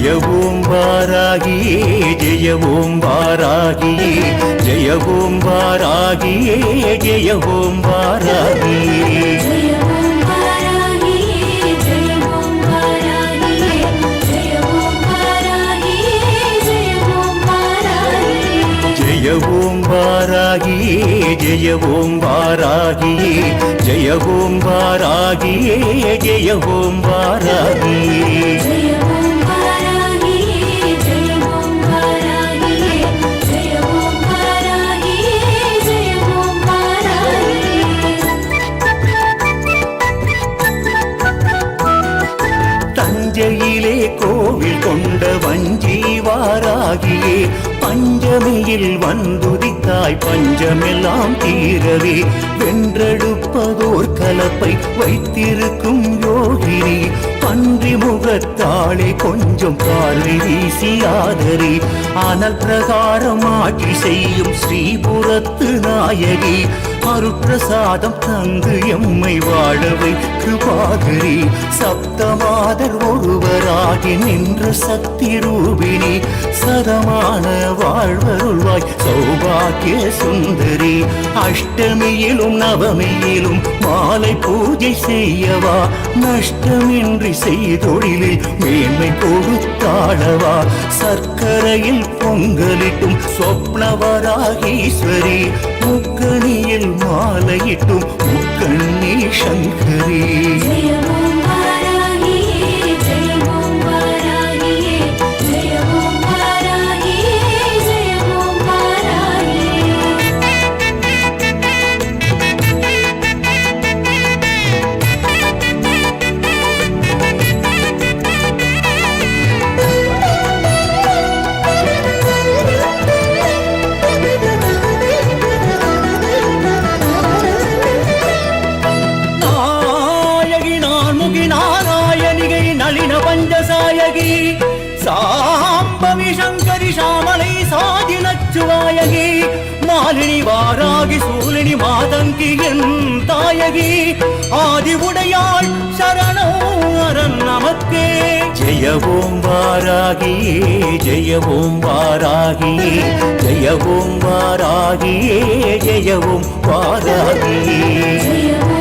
ஜெய ஓம் வாராகியே ஜெய ஓம் வாராகியே ஜெய ஓம் வாராகியே ஜெய ஓம் வாராகியே ஜெய ஓம் வாராகியே ஜெய ஓம் வாராகியே ஜெய ஓம் வாராகியே ஜெய ஓம் வாராகியே ஜெய ஓம் வாராகியே ஜெய ஓம் வாராகியே ஜெய ஓம் வாராகியே ஜெய ஓம் வாராகியே ஜெய ஓம் வாராகியே ஜெய ஓம் வாராகியே ஜெய ஓம் வாராகியே ஜெய ஓம் வாராகியே தஞ்சையிலே கோவில் கொண்ட வஞ்சி வாராகியே பஞ்சமியில் வந்துதித்தாய் பஞ்சமெல்லாம் தீரவே வென்றெடுப்பதோர் கலப்பை வைத்திருக்கும் யோகினி பன்றி முகத்தாளே கொஞ்சம் பார்வை வீசி ஆதரி ஆனால் பிரகாரம் ஆட்சி செய்யும் ஸ்ரீபுரத்து நாயகி அருட்பிரசாதம் தந்து எம்மை வாழவை கிருபாகரி சப்தமாதர் ஒருவராகி நின்ற சக்தி ரூபிணி சதமான வாழ்வருள்வாய் சௌபாகிய சுந்தரி அஷ்டமியிலும் நவமியிலும் மாலை பூஜை செய்யவா நஷ்டமின்றி செய்தொழிலில் மேன்மை கொடுத்தாளவா சர்க்கரையில் பொங்கலிட்டும் சொப்னவராகீஸ்வரி முக்கணியில் மாலையிட்டும் முக்கண்ணி சங்கரி ஜெய ஓம் வாராகியே ஜெய ஓம் வாராகியே ஜெய ஓம் வாராகியே ஜெய ஓம் வாராகியே பஞ்சசாயகி சாம்பவி சங்கரி சாமலை சாதி நச்சுவாயகி மாலினி வாராகி சூலினி மாதங்கி என் தாயகி ஆதி உடையாள் சரணம் நமக்கே ஜெய ஓம் வாராகியே ஜெய ஓம் வாராகியே ஜெய ஓம் வாராகியே ஜெய ஓம் வாராகியே ஜெய